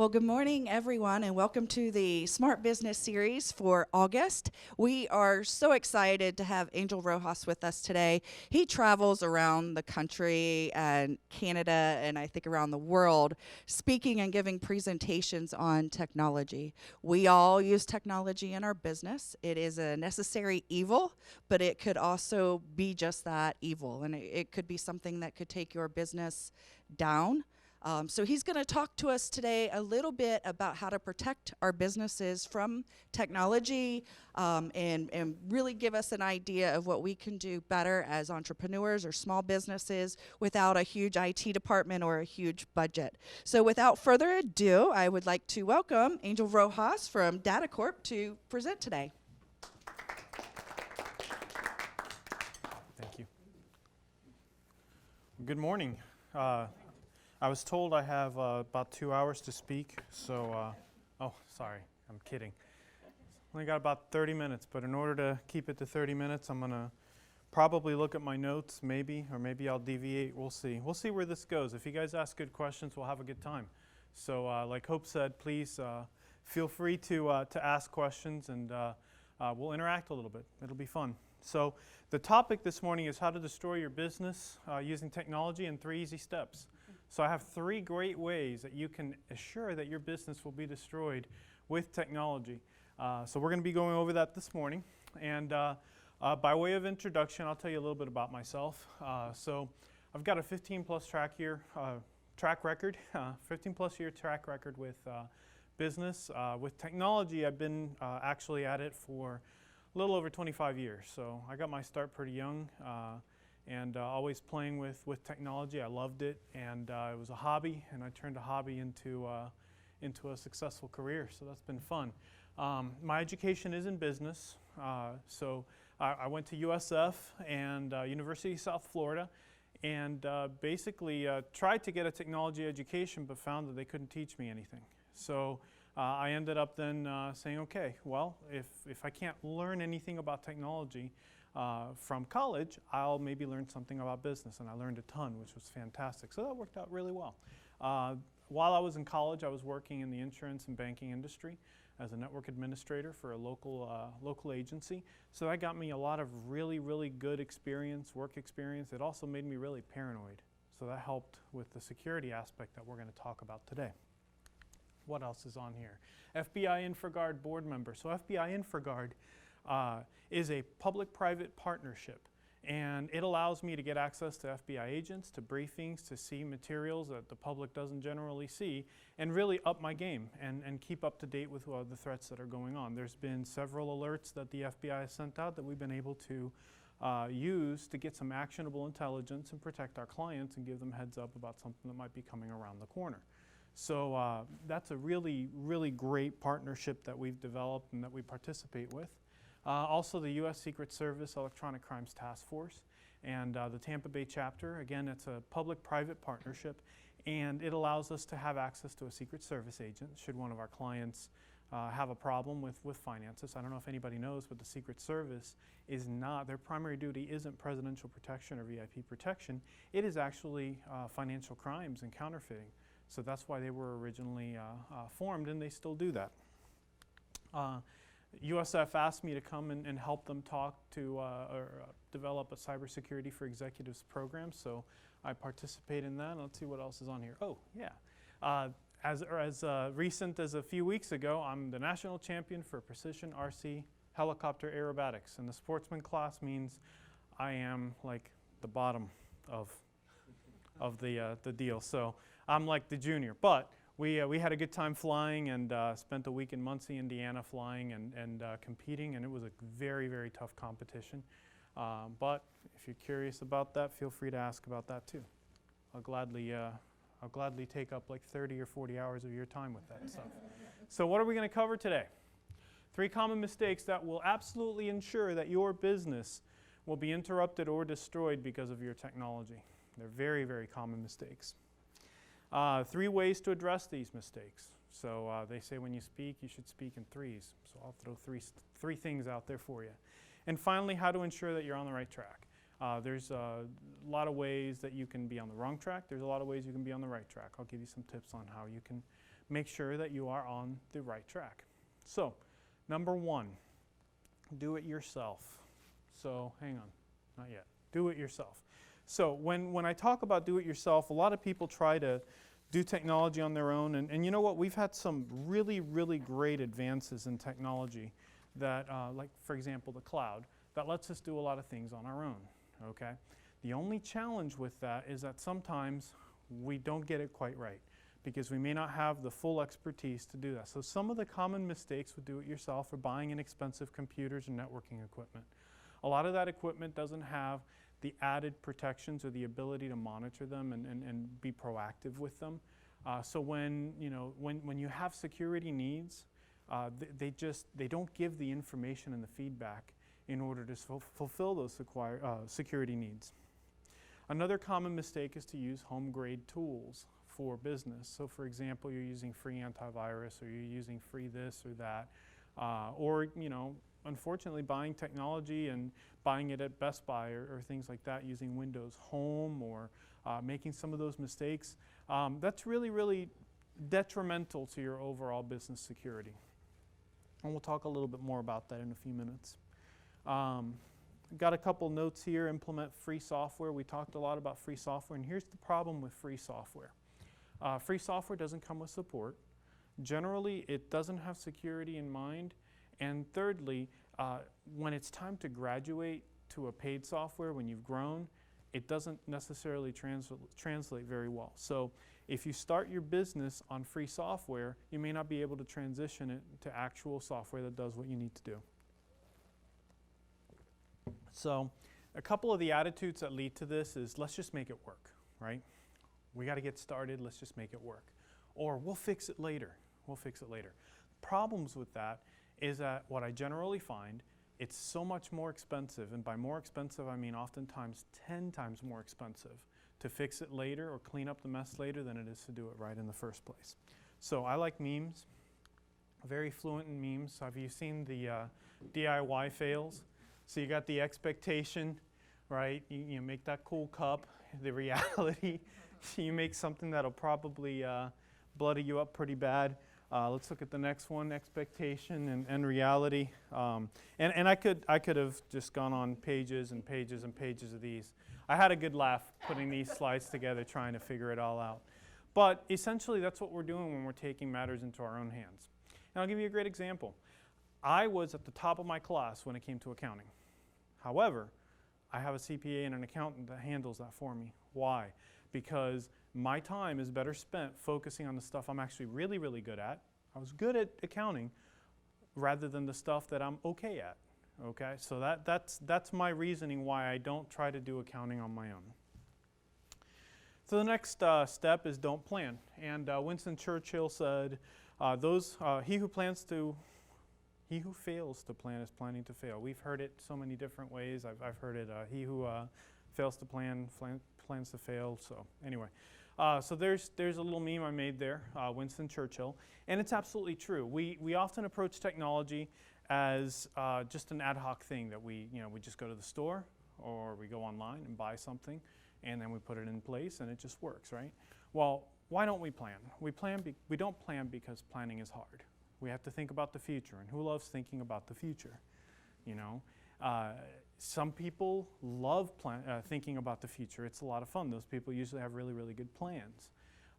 Well, good morning, everyone, and welcome to the Smart Business Series for August. We are so excited to have Angel Rojas with us today. He travels around the country and Canada and I think around the world, speaking and giving presentations on technology. We all use technology in our business. It is a necessary evil, but it could also be just that evil, and it could be something that could take your business down. So he's going to talk to us today a little bit about how to protect our businesses from technology, and really give us an idea of what we can do better as entrepreneurs or small businesses without a huge IT department or a huge budget. So without further ado, I would like to welcome Angel Rojas from Data Corp to present today. Thank you. Good morning. I was told I have about 2 hours to speak, so, oh, sorry, I'm kidding. Only got about 30 minutes, but in order to keep it to 30 minutes, I'm going to probably look at my notes, maybe, or maybe I'll deviate. We'll see. We'll see where this goes. If you guys ask good questions, we'll have a good time. So, like Hope said, please feel free to ask questions, and we'll interact a little bit. It'll be fun. So, the topic this morning is how to destroy your business using technology in 3 easy steps. So I have 3 great ways that you can assure that your business will be destroyed with technology. So we're going to be going over that this morning. And by way of introduction, I'll tell you a little bit about myself. So I've got a 15-plus track record, 15-plus year track record with business. With technology, I've been actually at it for a little over 25 years. So I got my start pretty young. And always playing with technology. I loved it, and it was a hobby, and I turned a hobby into a successful career, so that's been fun. My education is in business, so I went to USF and University of South Florida, and basically tried to get a technology education, but found that they couldn't teach me anything. So I ended up then saying, okay, well, if I can't learn anything about technology, from college, I'll maybe learn something about business, and I learned a ton, which was fantastic. So that worked out really well. While I was in college, I was working in the insurance and banking industry as a network administrator for a local agency. So that got me a lot of really, really good experience, work experience. It also made me really paranoid. So that helped with the security aspect that we're going to talk about today. What else is on here? FBI InfraGard board member. So FBI InfraGard is a public-private partnership, and it allows me to get access to FBI agents, to briefings, to see materials that the public doesn't generally see, and really up my game and keep up to date with the threats that are going on. There's been several alerts that the FBI has sent out that we've been able to use to get some actionable intelligence and protect our clients and give them heads up about something that might be coming around the corner. So that's a really, really great partnership that we've developed and that we participate with. Also, the U.S. Secret Service Electronic Crimes Task Force and the Tampa Bay chapter. Again, it's a public-private partnership, and it allows us to have access to a Secret Service agent should one of our clients have a problem with finances. I don't know if anybody knows, but the Secret Service is not, their primary duty isn't presidential protection or VIP protection. It is actually financial crimes and counterfeiting. So that's why they were originally formed, and they still do that. USF asked me to come and help them talk to or develop a cybersecurity for executives program, so I participate in that. Let's see what else is on here. Oh, yeah. As recent as a few weeks ago, I'm the national champion for precision RC helicopter aerobatics, and the sportsman class means I am like the bottom of the deal. So I'm like the junior, but we had a good time flying and spent a week in Muncie, Indiana flying and competing, and it was a very, very tough competition. But if you're curious about that, feel free to ask about that too. I'll gladly take up like 30 or 40 hours of your time with that stuff. So what are we going to cover today? 3 common mistakes that will absolutely ensure that your business will be interrupted or destroyed because of your technology. They're very, very common mistakes. 3 ways to address these mistakes. So they say when you speak, you should speak in threes. So I'll throw three things out there for you. And finally, how to ensure that you're on the right track. There's a lot of ways that you can be on the wrong track. There's a lot of ways you can be on the right track. I'll give you some tips on how you can make sure that you are on the right track. So, number one, do it yourself. So, hang on, not yet. Do it yourself. So, when I talk about do it yourself, a lot of people try to do technology on their own. And you know what? We've had some really, really great advances in technology that, like, for example, the cloud, that lets us do a lot of things on our own, okay? The only challenge with that is that sometimes we don't get it quite right because we may not have the full expertise to do that. So some of the common mistakes with do-it-yourself are buying inexpensive computers and networking equipment. A lot of that equipment doesn't have the added protections or the ability to monitor them and be proactive with them. So when you have security needs, they don't give the information and the feedback in order to fulfill those security needs. Another common mistake is to use home-grade tools for business. So for example, you're using free antivirus, or you're using free this or that, or unfortunately buying technology and buying it at Best Buy or things like that, using Windows Home, or making some of those mistakes. That's really, really detrimental to your overall business security. And we'll talk a little bit more about that in a few minutes. Got a couple notes here. Implement free software. We talked a lot about free software, and here's the problem with free software. Free software doesn't come with support. Generally, it doesn't have security in mind. And thirdly, when it's time to graduate to a paid software, when you've grown, it doesn't necessarily translate very well. So if you start your business on free software, you may not be able to transition it to actual software that does what you need to do. So a couple of the attitudes that lead to this is, let's just make it work, right? We got to get started, let's just make it work. Or we'll fix it later, we'll fix it later. Problems with that is that what I generally find, it's so much more expensive, and by more expensive I mean oftentimes 10 times more expensive to fix it later or clean up the mess later than it is to do it right in the first place. So I like memes, very fluent in memes. Have you seen the DIY fails? So you got the expectation, right? You make that cool cup. The reality, you make something that'll probably bloody you up pretty bad. Let's look at the next one, expectation and reality. And I could have just gone on pages and pages and pages of these. I had a good laugh putting these slides together, trying to figure it all out. But essentially, that's what we're doing when we're taking matters into our own hands. And I'll give you a great example. I was at the top of my class when it came to accounting. However, I have a CPA and an accountant that handles that for me. Why? Because my time is better spent focusing on the stuff I'm actually really, really good at. I was good at accounting rather than the stuff that I'm okay at. Okay, so that's my reasoning why I don't try to do accounting on my own. So the next step is don't plan. And Winston Churchill said, he who fails to plan is planning to fail. We've heard it so many different ways. I've heard it, he who fails to plan plans to fail. So anyway, so there's a little meme I made there, Winston Churchill, and it's absolutely true. We often approach technology as just an ad hoc thing that we just go to the store or we go online and buy something, and then we put it in place and it just works, right? Well, why don't we plan? We don't plan because planning is hard. We have to think about the future, and who loves thinking about the future? Some people love thinking about the future. It's a lot of fun. Those people usually have really, really good plans.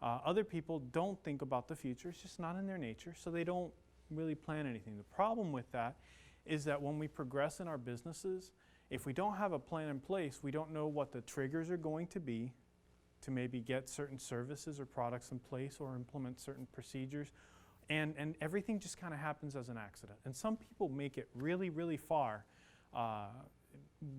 Other people don't think about the future. It's just not in their nature, so they don't really plan anything. The problem with that is that when we progress in our businesses, if we don't have a plan in place, we don't know what the triggers are going to be to maybe get certain services or products in place or implement certain procedures. And everything just kind of happens as an accident. And some people make it really, really far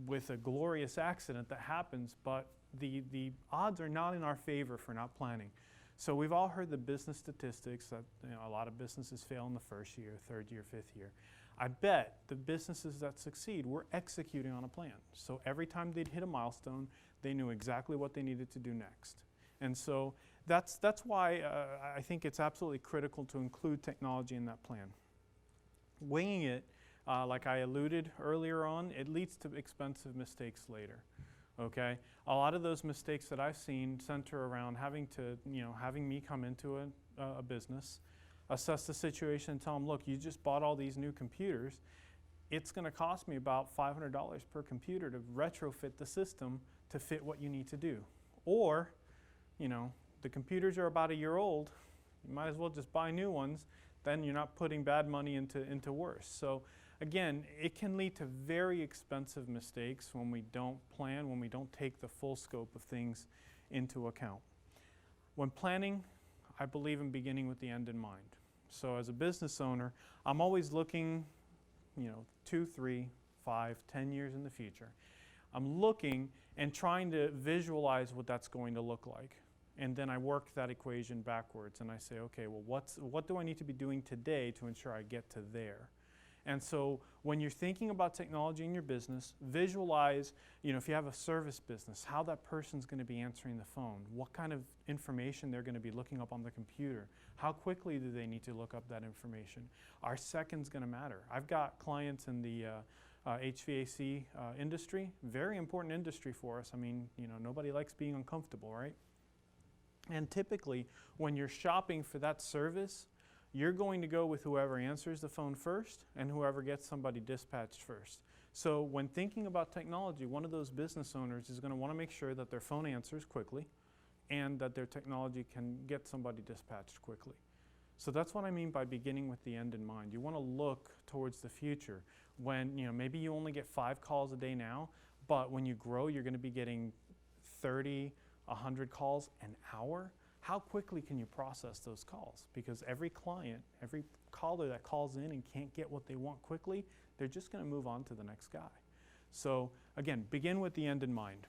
with a glorious accident that happens, but the odds are not in our favor for not planning. So we've all heard the business statistics that a lot of businesses fail in the first year, third year, fifth year. I bet the businesses that succeed were executing on a plan. So every time they'd hit a milestone, they knew exactly what they needed to do next. And so that's why I think it's absolutely critical to include technology in that plan. Winging it, like I alluded earlier on, it leads to expensive mistakes later. Okay, a lot of those mistakes that I've seen center around having me come into a business assess the situation and tell them, look, you just bought all these new computers. It's going to cost me about $500 per computer to retrofit the system to fit what you need to do. Or, the computers are about a year old. You might as well just buy new ones. Then you're not putting bad money into worse. So again, it can lead to very expensive mistakes when we don't plan, when we don't take the full scope of things into account. When planning, I believe in beginning with the end in mind. So as a business owner, I'm always looking 2, 3, 5, 10 years in the future. I'm looking and trying to visualize what that's going to look like. And then I work that equation backwards and I say, okay, well, what do I need to be doing today to ensure I get to there? And so when you're thinking about technology in your business, visualize, if you have a service business, how that person's going to be answering the phone, what kind of information they're going to be looking up on the computer, how quickly do they need to look up that information. Are seconds going to matter? I've got clients in the HVAC industry, very important industry for us. I mean, nobody likes being uncomfortable, right? And typically, when you're shopping for that service, you're going to go with whoever answers the phone first and whoever gets somebody dispatched first. So when thinking about technology, one of those business owners is going to want to make sure that their phone answers quickly and that their technology can get somebody dispatched quickly. So that's what I mean by beginning with the end in mind. You want to look towards the future when, maybe you only get 5 calls a day now, but when you grow, you're going to be getting 30, 100 calls an hour. How quickly can you process those calls? Because every client, every caller that calls in and can't get what they want quickly, they're just going to move on to the next guy. So again, begin with the end in mind.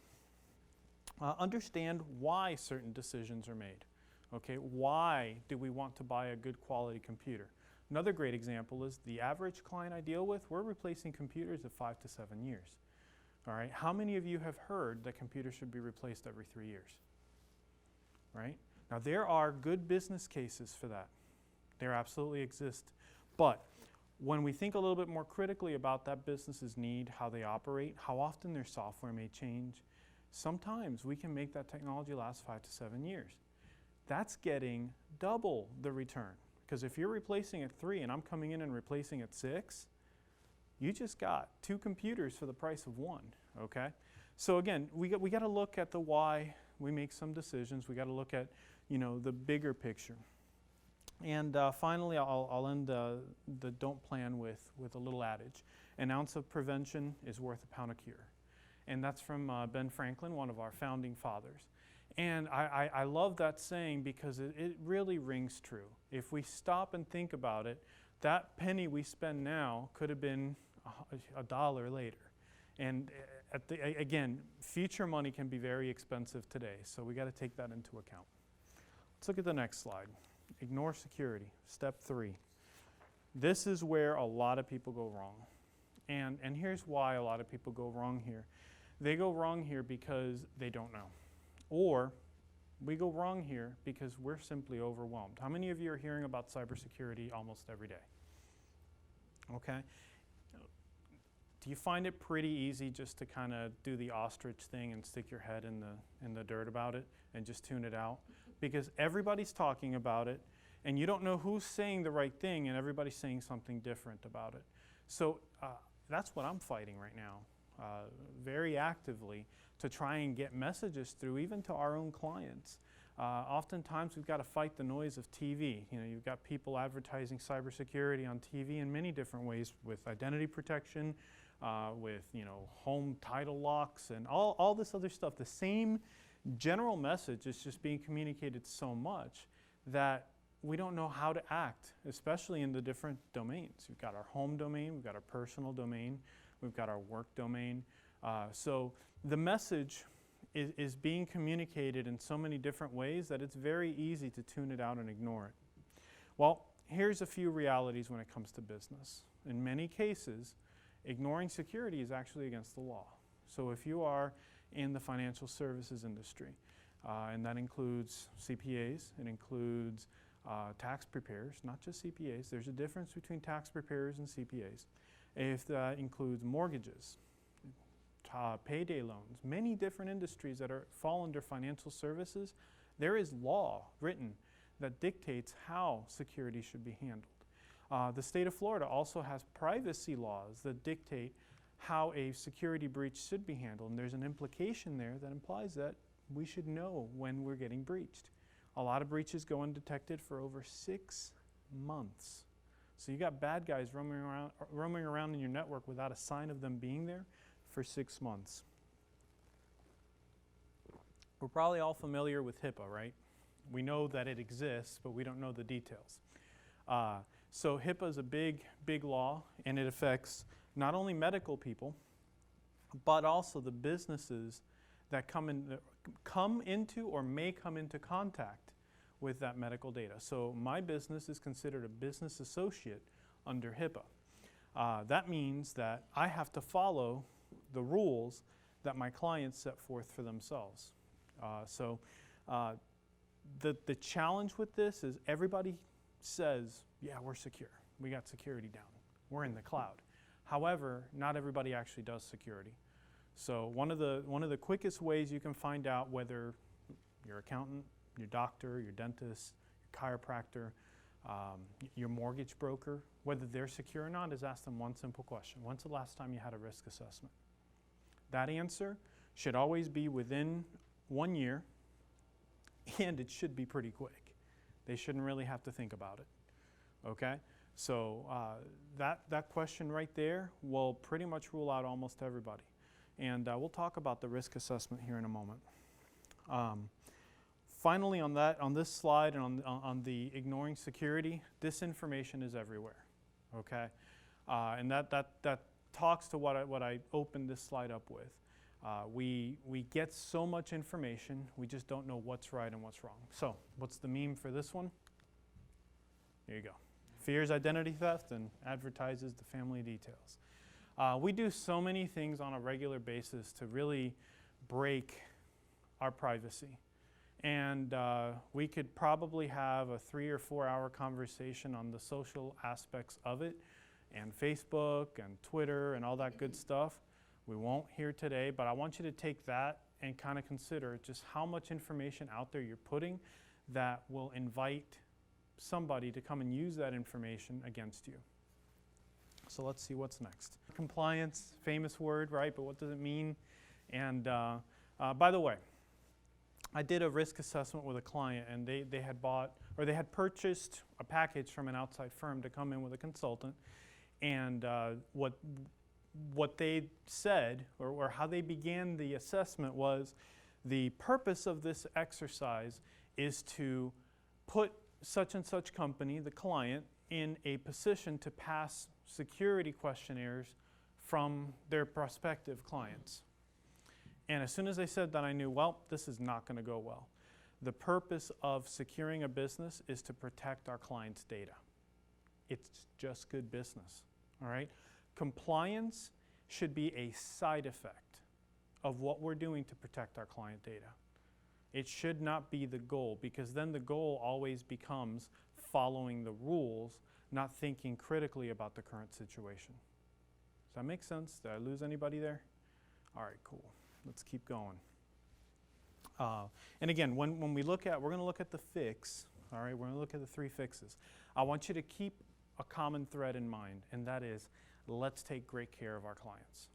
Understand why certain decisions are made. Okay, why do we want to buy a good quality computer? Another great example is the average client I deal with, we're replacing computers at 5 to 7 years. All right, how many of you have heard that computers should be replaced every 3 years? Right? Now, there are good business cases for that. There absolutely exist. But when we think a little bit more critically about that business's need, how they operate, how often their software may change, sometimes we can make that technology last 5 to 7 years. That's getting double the return. Because if you're replacing at 3 and I'm coming in and replacing at 6, you just got 2 computers for the price of 1, okay? So again, we got to look at the why we make some decisions. We got to look at the bigger picture. And finally, I'll end the don't plan with a little adage. An ounce of prevention is worth a pound of cure. And that's from Ben Franklin, one of our founding fathers. And I love that saying because it really rings true. If we stop and think about it, that penny we spend now could have been $1 later. And again, future money can be very expensive today, so we got to take that into account. Let's look at the next slide. Ignore security, step 3. This is where a lot of people go wrong. And here's why a lot of people go wrong here. They go wrong here because they don't know. Or we go wrong here because we're simply overwhelmed. How many of you are hearing about cybersecurity almost every day? Okay. Do you find it pretty easy just to kind of do the ostrich thing and stick your head in the dirt about it and just tune it out? Because everybody's talking about it and you don't know who's saying the right thing and everybody's saying something different about it. So that's what I'm fighting right now, very actively, to try and get messages through even to our own clients. Oftentimes we've got to fight the noise of TV. You've got people advertising cybersecurity on TV in many different ways with identity protection, with home title locks and all this other stuff. The same general message is just being communicated so much that we don't know how to act, especially in the different domains. We've got our home domain, we've got our personal domain, we've got our work domain. So the message is being communicated in so many different ways that it's very easy to tune it out and ignore it. Well, here's a few realities when it comes to business. In many cases, ignoring security is actually against the law. So if you are in the financial services industry, and that includes CPAs, it includes tax preparers, not just CPAs. There's a difference between tax preparers and CPAs. If that includes mortgages, payday loans, many different industries that fall under financial services, there is law written that dictates how security should be handled. The state of Florida also has privacy laws that dictate how a security breach should be handled, and there's an implication there that implies that we should know when we're getting breached. A lot of breaches go undetected for over 6 months. So you got bad guys roaming around in your network without a sign of them being there for 6 months. We're probably all familiar with HIPAA, right? We know that it exists, but we don't know the details. So HIPAA is a big, big law, and it affects not only medical people, but also the businesses that come into or may come into contact with that medical data. So my business is considered a business associate under HIPAA. That means that I have to follow the rules that my clients set forth for themselves. The challenge with this is everybody says, yeah, we're secure. We got security down. We're in the cloud. However, not everybody actually does security. So one of the quickest ways you can find out whether your accountant, your doctor, your dentist, your chiropractor, your mortgage broker, whether they're secure or not, is ask them one simple question. When's the last time you had a risk assessment? That answer should always be within 1 year, and it should be pretty quick. They shouldn't really have to think about it. Okay? So that question right there will pretty much rule out almost everybody. And we'll talk about the risk assessment here in a moment. Finally, on this slide and on the ignoring security, disinformation is everywhere. Okay? And that talks to what I opened this slide up with. We get so much information, we just don't know what's right and what's wrong. So, what's the meme for this one? Here you go. Fears identity theft and advertises the family details. We do so many things on a regular basis to really break our privacy. And we could probably have a 3 or 4 hour conversation on the social aspects of it, and Facebook and Twitter and all that good stuff. We won't here today, but I want you to take that and kind of consider just how much information out there you're putting that will invite somebody to come and use that information against you. So let's see what's next. Compliance, famous word, right? But what does it mean? And by the way, I did a risk assessment with a client, and they had purchased a package from an outside firm to come in with a consultant. And what they said, or how they began the assessment, was the purpose of this exercise is to put such and such company, the client, in a position to pass security questionnaires from their prospective clients. And as soon as they said that, I knew, well, this is not going to go well. The purpose of securing a business is to protect our clients' data. It's just good business, all right? Compliance should be a side effect of what we're doing to protect our client data. It should not be the goal, because then the goal always becomes following the rules, not thinking critically about the current situation. Does that make sense? Did I lose anybody there? All right, cool. Let's keep going. And again, when we're going to look at the fix, all right, we're going to look at the 3 fixes. I want you to keep a common thread in mind, and that is, let's take great care of our clients.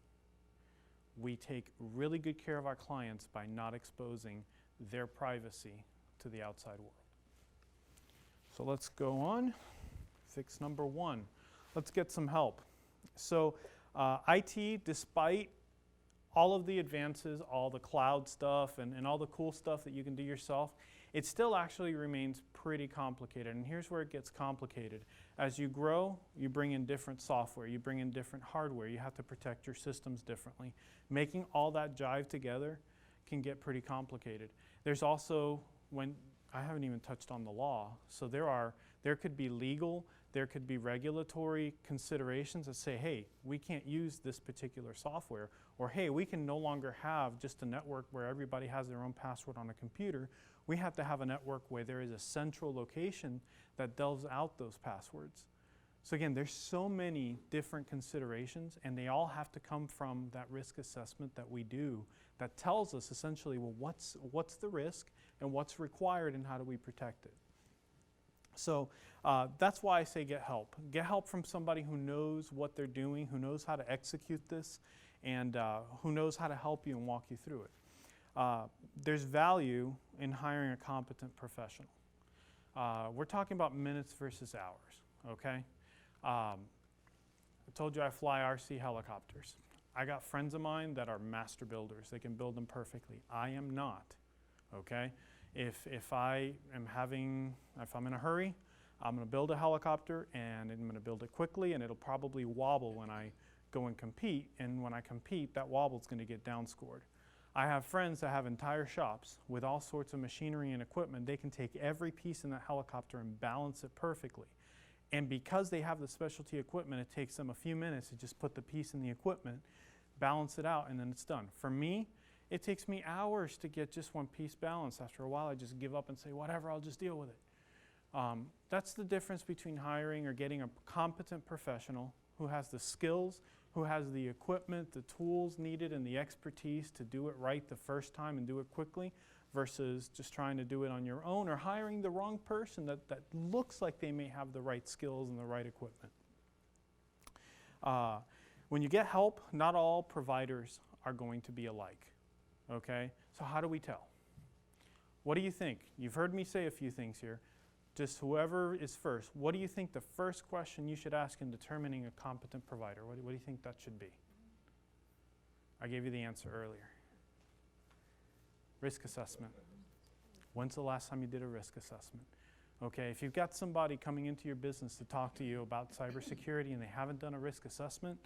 We take really good care of our clients by not exposing their privacy to the outside world. So let's go on. Fix number 1. Let's get some help. So IT, despite all of the advances, all the cloud stuff, and all the cool stuff that you can do yourself, it still actually remains pretty complicated. And here's where it gets complicated. As you grow, you bring in different software, you bring in different hardware, you have to protect your systems differently. Making all that jive together can get pretty complicated. There's also, when I haven't even touched on the law, so there could be legal, there could be regulatory considerations that say, hey, we can't use this particular software, or hey, we can no longer have just a network where everybody has their own password on a computer. We have to have a network where there is a central location that delves out those passwords. So again, there's so many different considerations, and they all have to come from that risk assessment that we do that tells us essentially, well, what's the risk and what's required and how do we protect it? So that's why I say get help. Get help from somebody who knows what they're doing, who knows how to execute this, and who knows how to help you and walk you through it. There's value in hiring a competent professional. We're talking about minutes versus hours, okay? I told you I fly RC helicopters. I got friends of mine that are master builders. They can build them perfectly. I am not, okay? If I'm in a hurry, I'm going to build a helicopter, and I'm going to build it quickly, and it'll probably wobble when I go and compete. And when I compete, that wobble is going to get downscored. I have friends that have entire shops with all sorts of machinery and equipment. They can take every piece in that helicopter and balance it perfectly. And because they have the specialty equipment, it takes them a few minutes to just put the piece in the equipment, balance it out, and then it's done. For me, it takes me hours to get just one piece balanced. After a while, I just give up and say, whatever, I'll just deal with it. That's the difference between hiring or getting a competent professional who has the skills, who has the equipment, the tools needed, and the expertise to do it right the first time and do it quickly, versus just trying to do it on your own or hiring the wrong person that looks like they may have the right skills and the right equipment. When you get help, not all providers are going to be alike, okay? So how do we tell? What do you think? You've heard me say a few things here. Just whoever is first, what do you think the first question you should ask in determining a competent provider? What do you think that should be? I gave you the answer earlier. Risk assessment. When's the last time you did a risk assessment? Okay, if you've got somebody coming into your business to talk to you about cybersecurity and they haven't done a risk assessment,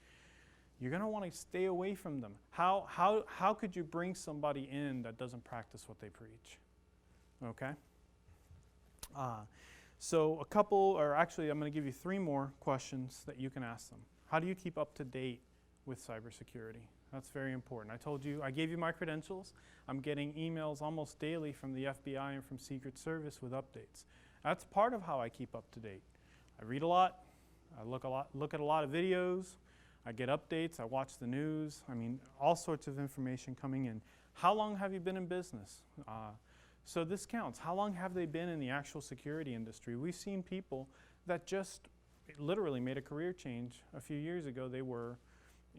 you're going to want to stay away from them. How could you bring somebody in that doesn't practice what they preach? Okay? So a couple, or actually I'm going to give you 3 more questions that you can ask them. How do you keep up to date with cybersecurity? That's very important. I told you, I gave you my credentials. I'm getting emails almost daily from the FBI and from Secret Service with updates. That's part of how I keep up to date. I read a lot. I look at a lot of videos. I get updates. I watch the news. I mean, all sorts of information coming in. How long have you been in business? So this counts. How long have they been in the actual security industry? We've seen people that just literally made a career change. A few years ago, they were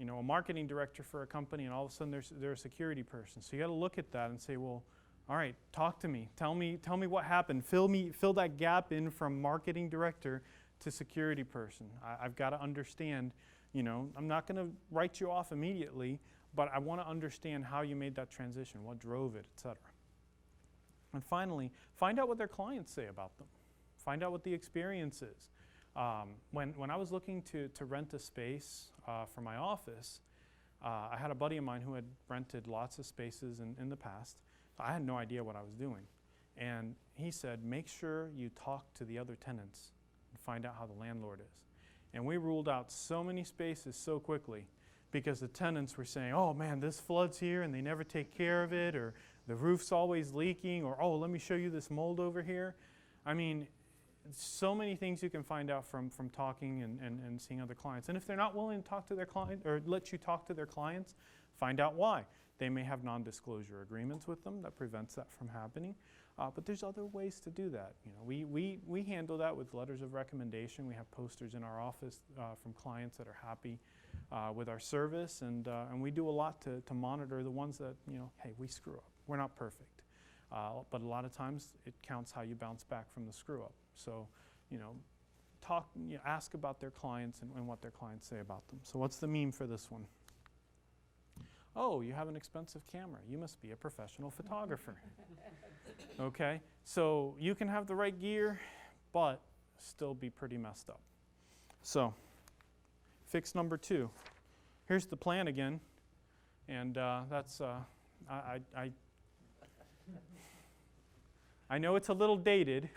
a marketing director for a company, and all of a sudden they're a security person. So you got to look at that and say, well, all right, talk to me. Tell me what happened. Fill that gap in from marketing director to security person. I've got to understand, I'm not going to write you off immediately, but I want to understand how you made that transition, what drove it, et cetera. And finally, find out what their clients say about them. Find out what the experience is. When I was looking to rent a space for my office, I had a buddy of mine who had rented lots of spaces in the past. So I had no idea what I was doing. And he said, make sure you talk to the other tenants and find out how the landlord is. And we ruled out so many spaces so quickly because the tenants were saying, oh man, this floods here and they never take care of it, or the roof's always leaking, or oh, let me show you this mold over here. I mean, so many things you can find out from talking and seeing other clients. And if they're not willing to talk to their client or let you talk to their clients, find out why. They may have non-disclosure agreements with them that prevents that from happening. But there's other ways to do that. We handle that with letters of recommendation. We have posters in our office from clients that are happy with our service, and we do a lot to monitor the ones that, hey, we screw up. We're not perfect. But a lot of times it counts how you bounce back from the screw up. So, ask about their clients and what their clients say about them. So what's the meme for this one? Oh, you have an expensive camera. You must be a professional photographer. Okay, so you can have the right gear, but still be pretty messed up. So, fix number 2. Here's the plan again, and that's I know it's a little dated.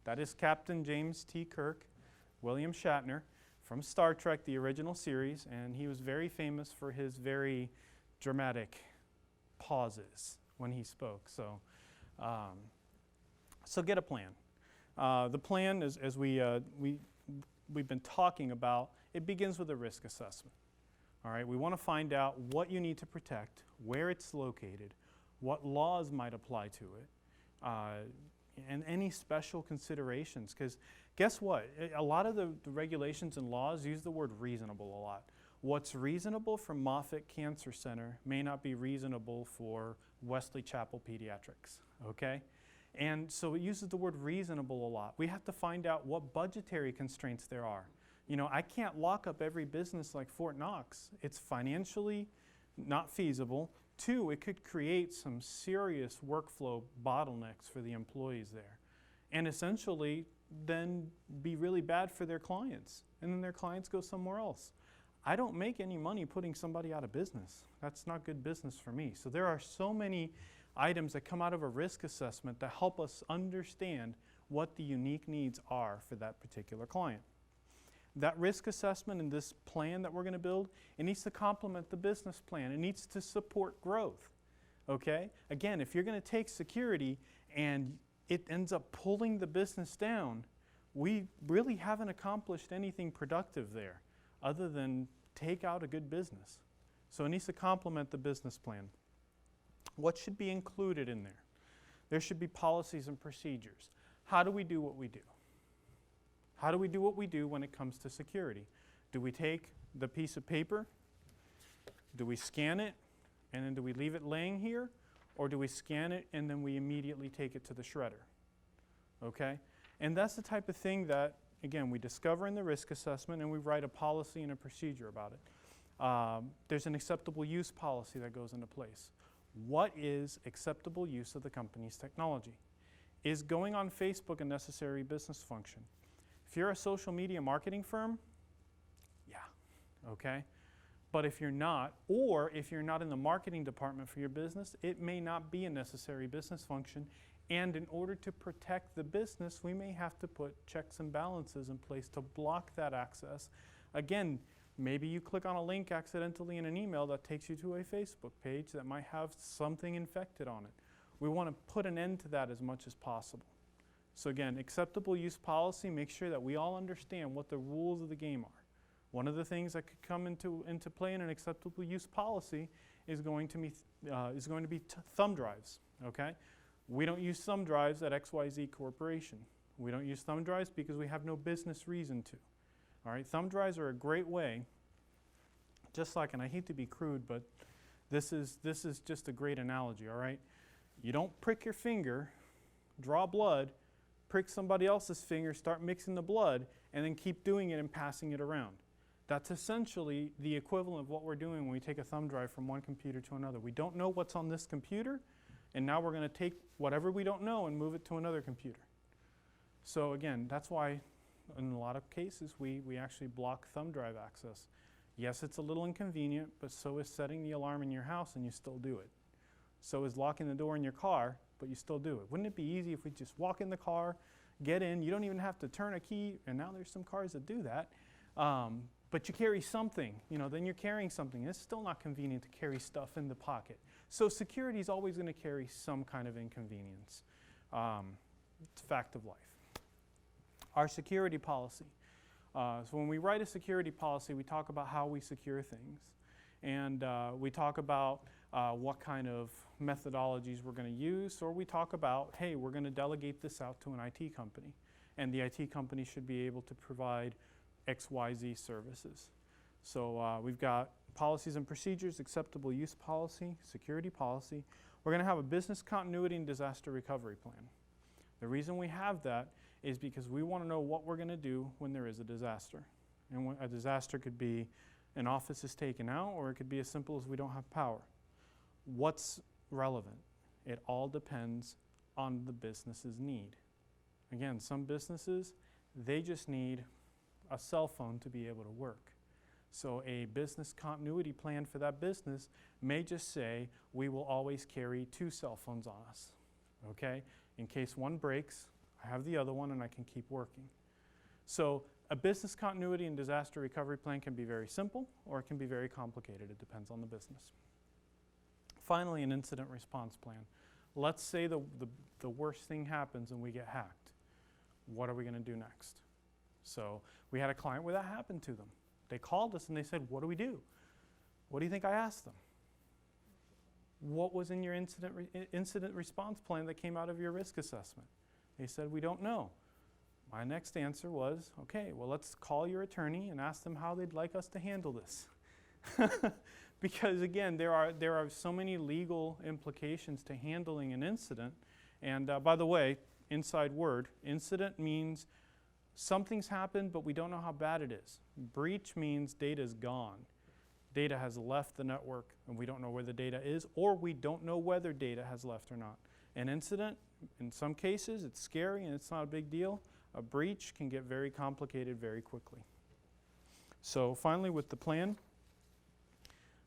That is Captain James T. Kirk, William Shatner, from Star Trek, the original series, and he was very famous for his very dramatic pauses when he spoke. So get a plan. The plan, as we've been talking about, it begins with a risk assessment. All right, we want to find out what you need to protect, where it's located, what laws might apply to it. and any special considerations. Because guess what? A lot of the regulations and laws use the word reasonable a lot. What's reasonable for Moffitt Cancer Center may not be reasonable for Wesley Chapel Pediatrics, okay? And so it uses the word reasonable a lot. We have to find out what budgetary constraints there are. You know, I can't lock up every business like Fort Knox. It's financially not feasible. 2, it could create some serious workflow bottlenecks for the employees there. And essentially then be really bad for their clients. And then their clients go somewhere else. I don't make any money putting somebody out of business. That's not good business for me. So there are so many items that come out of a risk assessment that help us understand what the unique needs are for that particular client. That risk assessment and this plan that we're going to build, it needs to complement the business plan. It needs to support growth, okay? Again, if you're going to take security and it ends up pulling the business down, we really haven't accomplished anything productive there other than take out a good business. So it needs to complement the business plan. What should be included in there? There should be policies and procedures. How do we do what we do? How do we do what we do when it comes to security? Do we take the piece of paper? Do we scan it? And then do we leave it laying here? Or do we scan it and then we immediately take it to the shredder? Okay? And that's the type of thing that, again, we discover in the risk assessment and we write a policy and a procedure about it. There's an acceptable use policy that goes into place. What is acceptable use of the company's technology? Is going on Facebook a necessary business function? If you're a social media marketing firm, yeah, okay? But if you're not, or if you're not in the marketing department for your business, it may not be a necessary business function. And in order to protect the business, we may have to put checks and balances in place to block that access. Again, maybe you click on a link accidentally in an email that takes you to a Facebook page that might have something infected on it. We want to put an end to that as much as possible. So again, acceptable use policy, make sure that we all understand what the rules of the game are. One of the things that could come into play in an acceptable use policy is going to be thumb drives, okay? We don't use thumb drives at XYZ Corporation. We don't use thumb drives because we have no business reason to. All right, thumb drives are a great way, just like, and I hate to be crude, but this is just a great analogy, all right? You don't prick your finger, draw blood, prick somebody else's finger, start mixing the blood, and then keep doing it and passing it around. That's essentially the equivalent of what we're doing when we take a thumb drive from one computer to another. We don't know what's on this computer, and now we're going to take whatever we don't know and move it to another computer. So again, that's why in a lot of cases we actually block thumb drive access. Yes, it's a little inconvenient, but so is setting the alarm in your house and you still do it. So is locking the door in your car, but you still do it. Wouldn't it be easy if we just walk in the car, get in, you don't even have to turn a key, and now there's some cars that do that, but you carry something, then you're carrying something. It's still not convenient to carry stuff in the pocket. So security is always going to carry some kind of inconvenience. It's a fact of life. Our security policy. So when we write a security policy, we talk about how we secure things. And we talk about what kind of methodologies we're going to use, or we talk about, hey, we're going to delegate this out to an IT company, and the IT company should be able to provide XYZ services. So we've got policies and procedures, acceptable use policy, security policy. We're going to have a business continuity and disaster recovery plan. The reason we have that is because we want to know what we're going to do when there is a disaster. And a disaster could be an office is taken out, or it could be as simple as we don't have power. What's relevant? It all depends on the business's need. Again, some businesses, they just need a cell phone to be able to work. So a business continuity plan for that business may just say, we will always carry 2 cell phones on us, okay? In case one breaks, I have the other one and I can keep working. So a business continuity and disaster recovery plan can be very simple or it can be very complicated. It depends on the business. Finally, an incident response plan. Let's say the worst thing happens and we get hacked. What are we going to do next? So we had a client where that happened to them. They called us and they said, what do we do? What do you think I asked them? What was in your incident response plan that came out of your risk assessment? They said, we don't know. My next answer was, okay, well, let's call your attorney and ask them how they'd like us to handle this. Because again, there are so many legal implications to handling an incident. And by the way, inside word, incident means something's happened, but we don't know how bad it is. Breach means data's gone. Data has left the network, and we don't know where the data is, or we don't know whether data has left or not. An incident, in some cases, it's scary and it's not a big deal. A breach can get very complicated very quickly. So finally, with the plan,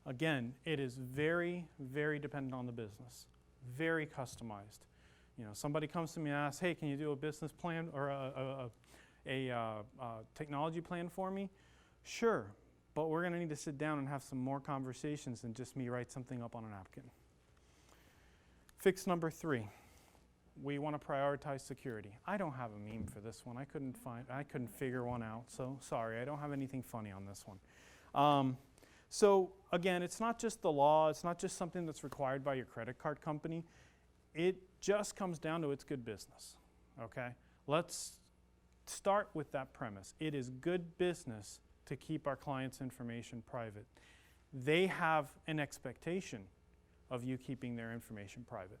again, it is very, very dependent on the business, very customized. You know, somebody comes to me and asks, hey, can you do a business plan or a technology plan for me? Sure, but we're going to need to sit down and have some more conversations than just me write something up on a napkin. Fix number 3. We want to prioritize security. I don't have a meme for this one. I couldn't figure one out, so sorry, I don't have anything funny on this one. So again, it's not just the law, it's not just something that's required by your credit card company. It just comes down to it's good business, okay? Let's start with that premise. It is good business to keep our clients' information private. They have an expectation of you keeping their information private.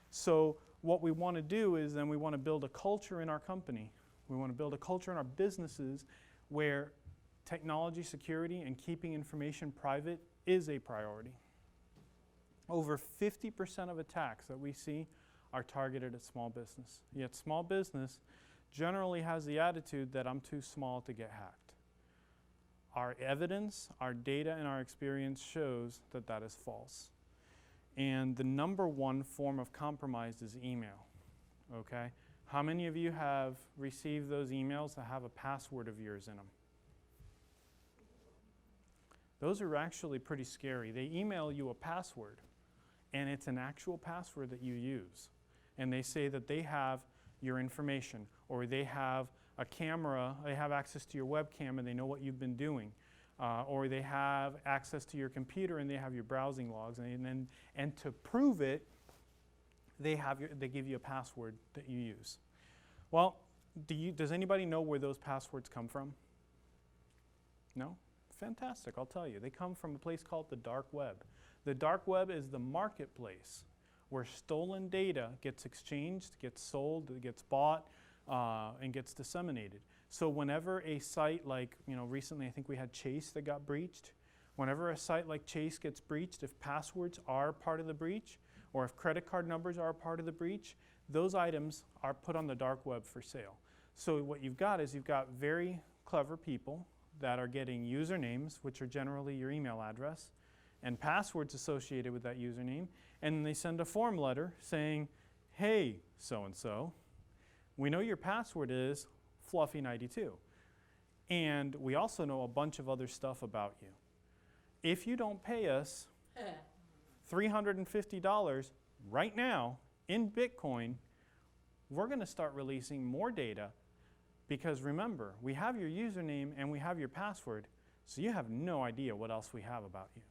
So what we want to do is then we want to build a culture in our company. We want to build a culture in our businesses where technology security and keeping information private is a priority. Over 50% of attacks that we see are targeted at small business. Yet small business generally has the attitude that I'm too small to get hacked. Our evidence, our data, and our experience shows that that is false. And the number one form of compromise is email, okay? How many of you have received those emails that have a password of yours in them? Those are actually pretty scary. They email you a password, and it's an actual password that you use. And they say that they have your information, or they have a camera, they have access to your webcam and they know what you've been doing. Or they have access to your computer and they have your browsing logs. And to prove it, they give you a password that you use. Well, does anybody know where those passwords come from? No? Fantastic, I'll tell you. They come from a place called the dark web. The dark web is the marketplace where stolen data gets exchanged, gets sold, gets bought, and gets disseminated. So whenever a site like, recently I think we had Chase that got breached. Whenever a site like Chase gets breached, if passwords are part of the breach, or if credit card numbers are part of the breach, those items are put on the dark web for sale. So what you've got is you've got very clever people that are getting usernames, which are generally your email address, and passwords associated with that username, and they send a form letter saying, hey, so-and-so, we know your password is Fluffy92, and we also know a bunch of other stuff about you. If you don't pay us $350 right now in Bitcoin, we're going to start releasing more data, because remember, we have your username and we have your password, so you have no idea what else we have about you.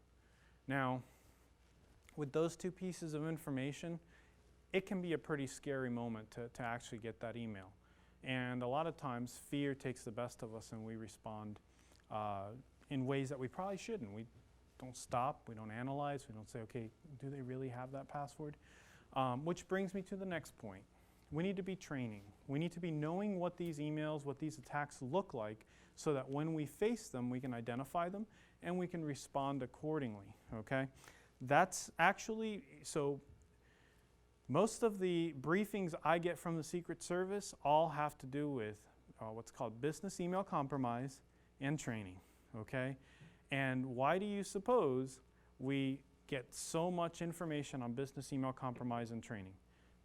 Now, with those two pieces of information, it can be a pretty scary moment to actually get that email. And a lot of times, fear takes the best of us and we respond in ways that we probably shouldn't. We don't stop, we don't analyze, we don't say, okay, do they really have that password? Which brings me to the next point. We need to be training. We need to be knowing what these emails, what these attacks look like, so that when we face them, we can identify them and we can respond accordingly, okay? That's actually, so most of the briefings I get from the Secret Service all have to do with what's called business email compromise and training, okay? And why do you suppose we get so much information on business email compromise and training?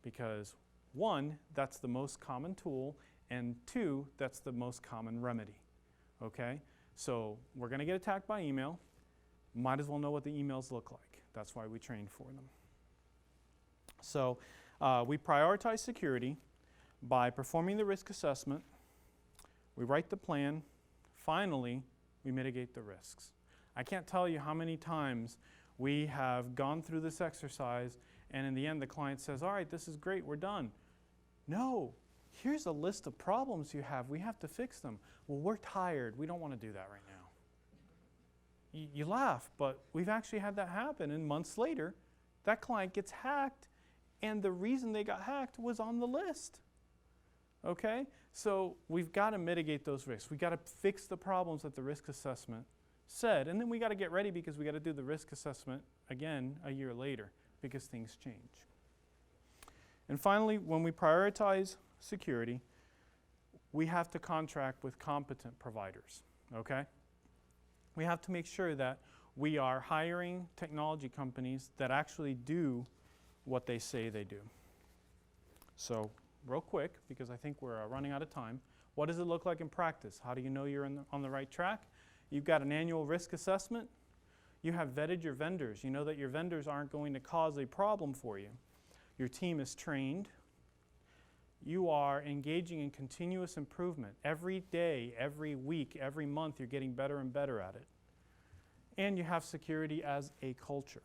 Because 1, that's the most common tool, and 2, that's the most common remedy, okay? So we're going to get attacked by email. Might as well know what the emails look like. That's why we train for them. So we prioritize security by performing the risk assessment. We write the plan. Finally, we mitigate the risks. I can't tell you how many times we have gone through this exercise and in the end the client says, all right, this is great, we're done. No, here's a list of problems you have. We have to fix them. Well, we're tired. We don't want to do that right now. You laugh, but we've actually had that happen. And months later, that client gets hacked, and the reason they got hacked was on the list. Okay? So we've got to mitigate those risks. We've got to fix the problems that the risk assessment said. And then we got to get ready because we got to do the risk assessment again a year later because things change. And finally, when we prioritize security, we have to contract with competent providers. Okay? We have to make sure that we are hiring technology companies that actually do what they say they do. So, real quick, because I think we're running out of time, what does it look like in practice? How do you know you're on the right track? You've got an annual risk assessment. You have vetted your vendors. You know that your vendors aren't going to cause a problem for you. Your team is trained. You are engaging in continuous improvement. Every day, every week, every month, you're getting better and better at it. And you have security as a culture.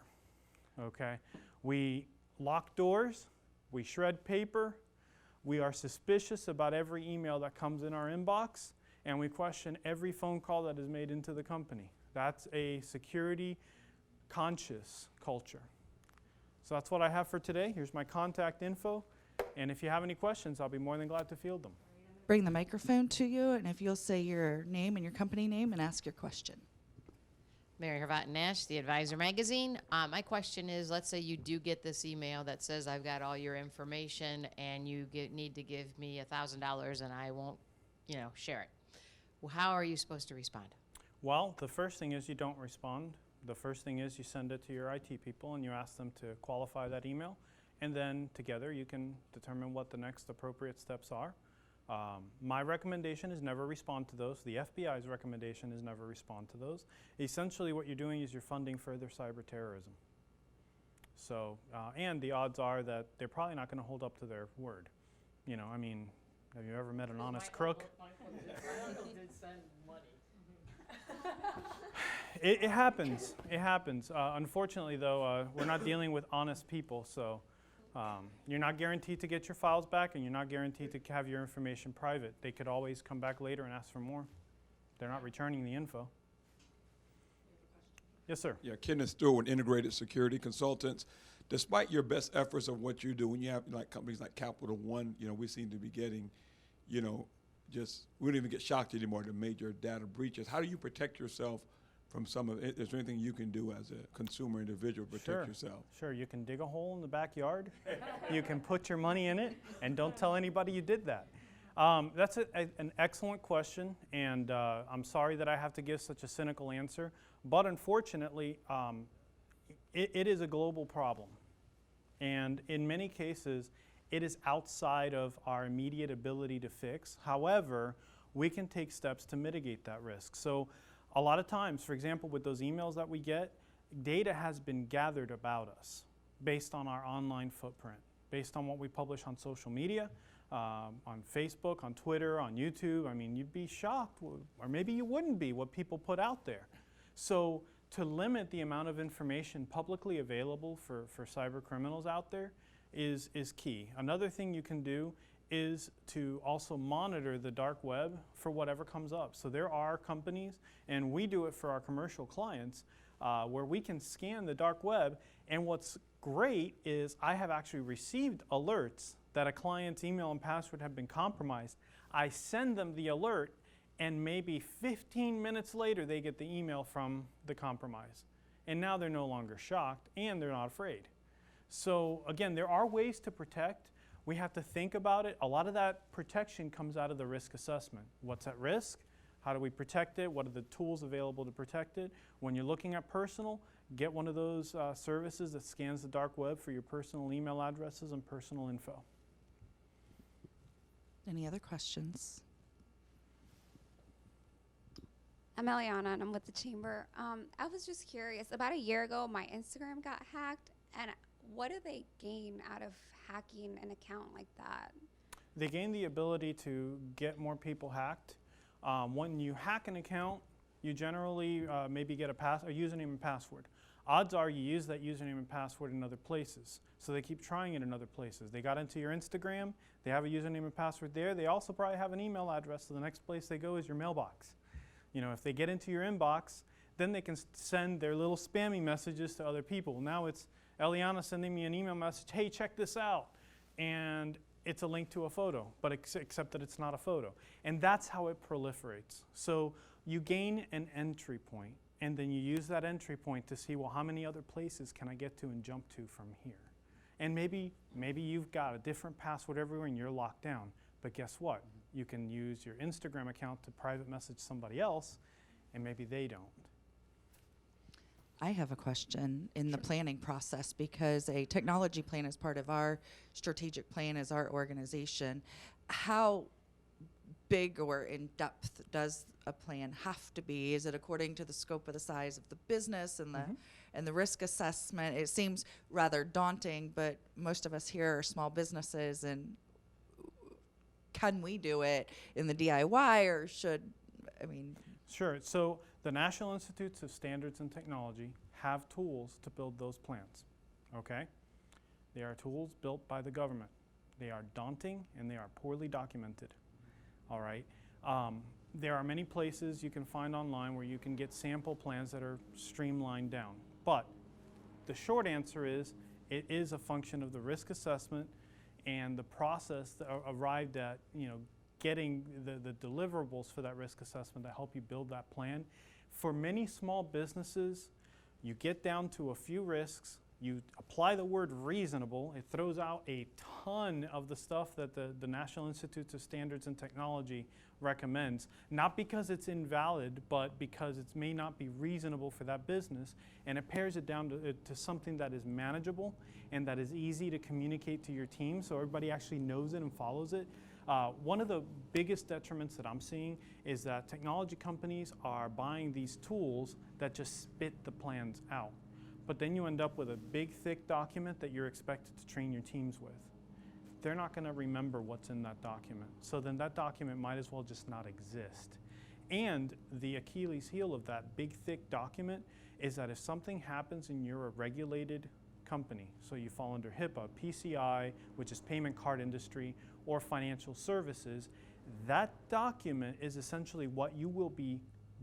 Okay? We lock doors. We shred paper. We are suspicious about every email that comes in our inbox. And we question every phone call that is made into the company. That's a security-conscious culture. So that's what I have for today. Here's my contact info. And if you have any questions, I'll be more than glad to field them. Bring the microphone to you, and if you'll say your name and your company name and ask your question. Mary Hervat Nash, The Advisor Magazine. My question is, let's say you do get this email that says I've got all your information and you need to give me $1,000 and I won't, share it. Well, how are you supposed to respond? Well, the first thing is you don't respond. The first thing is you send it to your IT people and you ask them to qualify that email. And then together you can determine what the next appropriate steps are. My recommendation is never respond to those. The FBI's recommendation is never respond to those. Essentially what you're doing is you're funding further cyber terrorism. So, and the odds are that they're probably not going to hold up to their word. Have you ever met an honest crook? It happens. It happens. Unfortunately, though, we're not dealing with honest people, so you're not guaranteed to get your files back, and you're not guaranteed to have your information private. They could always come back later and ask for more. They're not returning the info. Yes, sir. Yeah, Kenneth Stewart, Integrated Security Consultants. Despite your best efforts of what you do, when you have like companies like Capital One, we seem to be getting, we don't even get shocked anymore to major data breaches. How do you protect yourself from some of it? Is there anything you can do as a consumer individual to protect yourself? Sure, you can dig a hole in the backyard. You can put your money in it, and don't tell anybody you did that. That's an excellent question, and I'm sorry that I have to give such a cynical answer, but unfortunately, it is a global problem. And in many cases, it is outside of our immediate ability to fix. However, we can take steps to mitigate that risk. So a lot of times, for example, with those emails that we get, data has been gathered about us based on our online footprint, based on what we publish on social media, on Facebook, on Twitter, on YouTube. You'd be shocked, or maybe you wouldn't be, what people put out there. So to limit the amount of information publicly available for cyber criminals out there is key. Another thing you can do is to also monitor the dark web for whatever comes up. So there are companies, and we do it for our commercial clients, where we can scan the dark web, and what's great is I have actually received alerts that a client's email and password have been compromised. I send them the alert, and maybe 15 minutes later they get the email from the compromise. And now they're no longer shocked, and they're not afraid. So again, there are ways to protect. We have to think about it. A lot of that protection comes out of the risk assessment. What's at risk? How do we protect it? What are the tools available to protect it? When you're looking at personal, get one of those services that scans the dark web for your personal email addresses and personal info. Any other questions? I'm Eliana, and I'm with the Chamber. I was just curious. About a year ago, my Instagram got hacked, and what do they gain out of hacking an account like that? They gain the ability to get more people hacked. When you hack an account, you generally maybe get a username and password. odds are you use that username and password in other places. So they keep trying it in other places. They got into your Instagram, they have a username and password there. They also probably have an email address, so the next place they go is your mailbox. You know, if they get into your inbox, then they can send their little spammy messages to other people. Now it's Eliana sending me an email message, hey, check this out. And it's a link to a photo, but except that it's not a photo. And that's how it proliferates. So you gain an entry point, and then you use that entry point to see, well, how many other places can I get to and jump to from here? And maybe you've got a different password everywhere and you're locked down. But guess what? You can use your Instagram account to private message somebody else, and maybe they don't. I have a question in the planning process, because a technology plan is part of our strategic plan as our organization. How big or in depth does a plan have to be? Is it according to the scope of the size of the business and the risk assessment? It seems rather daunting, but most of us here are small businesses, and can we do it in the DIY, or Sure. So the National Institutes of Standards and Technology have tools to build those plans, okay? They are tools built by the government. They are daunting and they are poorly documented, all right? There are many places you can find online where you can get sample plans that are streamlined down. But the short answer is, it is a function of the risk assessment and the process that arrived at, getting the deliverables for that risk assessment that help you build that plan. For many small businesses, you get down to a few risks, you apply the word reasonable, it throws out a ton of the stuff that the National Institutes of Standards and Technology recommends, not because it's invalid, but because it may not be reasonable for that business, and it pares it down to something that is manageable and that is easy to communicate to your team so everybody actually knows it and follows it. One of the biggest detriments that I'm seeing is that technology companies are buying these tools that just spit the plans out. But then you end up with a big, thick document that you're expected to train your teams with. They're not going to remember what's in that document. So then that document might as well just not exist. And the Achilles heel of that big, thick document is that if something happens and you're a regulated company, so you fall under HIPAA, PCI, which is payment card industry, or financial services, that document is essentially what you will be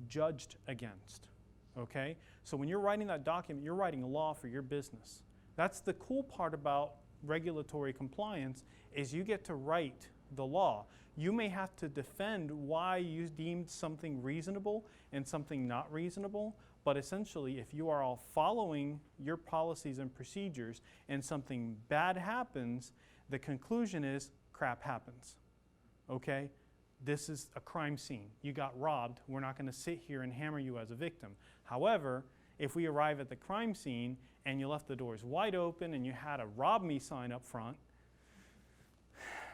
judged against, okay? So when you're writing that document, you're writing a law for your business. That's the cool part about regulatory compliance, is you get to write the law. You may have to defend why you deemed something reasonable and something not reasonable, but essentially if you are all following your policies and procedures and something bad happens, the conclusion is crap happens, okay? This is a crime scene. You got robbed. We're not going to sit here and hammer you as a victim. However, if we arrive at the crime scene and you left the doors wide open and you had a rob me sign up front,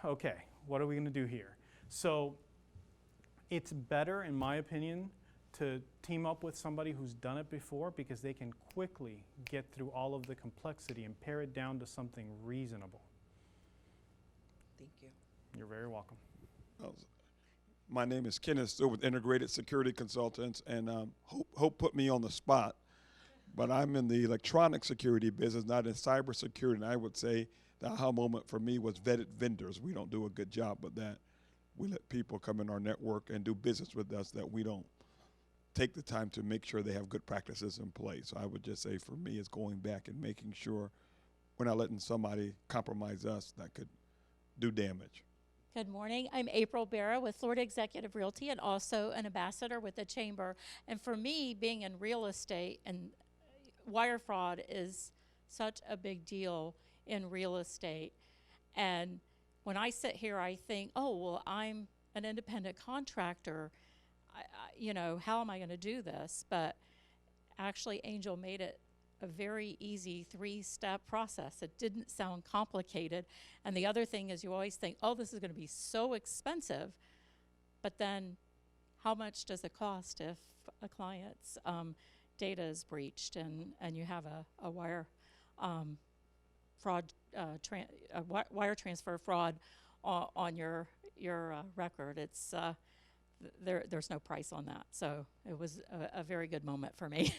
okay, what are we going to do here? So it's better, in my opinion, to team up with somebody who's done it before, because they can quickly get through all of the complexity and pare it down to something reasonable. Thank you. You're very welcome. My name is Kenneth Stewart with Integrated Security Consultants, and Hope put me on the spot, but I'm in the electronic security business, not in cybersecurity, and I would say the aha moment for me was vetted vendors. We don't do a good job with that. We let people come in our network and do business with us that we don't take the time to make sure they have good practices in place. So I would just say for me, it's going back and making sure we're not letting somebody compromise us that could do damage. Good morning. I'm April Barrow with Florida Executive Realty and also an ambassador with the Chamber. And for me, being in real estate, and wire fraud is such a big deal in real estate. And when I sit here, I think, oh, well, I'm an independent contractor. How am I going to do this? But actually, Angel made it a very easy 3-step process. It didn't sound complicated. And the other thing is, you always think, oh, this is going to be so expensive. But then how much does it cost if a client's data is breached and you have a wire fraud, wire transfer fraud on your record? It's there's no price on that. So it was a very good moment for me.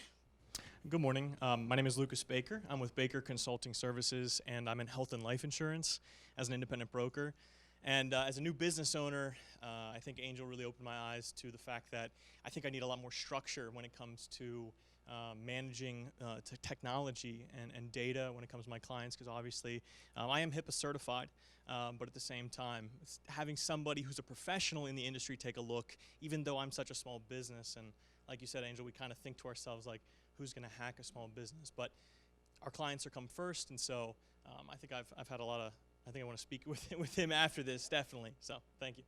Good morning. My name is Lucas Baker. I'm with Baker Consulting Services, and I'm in health and life insurance as an independent broker. And as a new business owner, I think Angel really opened my eyes to the fact that I think I need a lot more structure when it comes to managing technology and data when it comes to my clients, because obviously I am HIPAA certified, but at the same time, having somebody who's a professional in the industry take a look, even though I'm such a small business, and like you said, Angel, we kind of think to ourselves like, who's going to hack a small business? But our clients are come first, and so I think I've had a lot of, I think I want to speak with him after this, definitely. So thank you.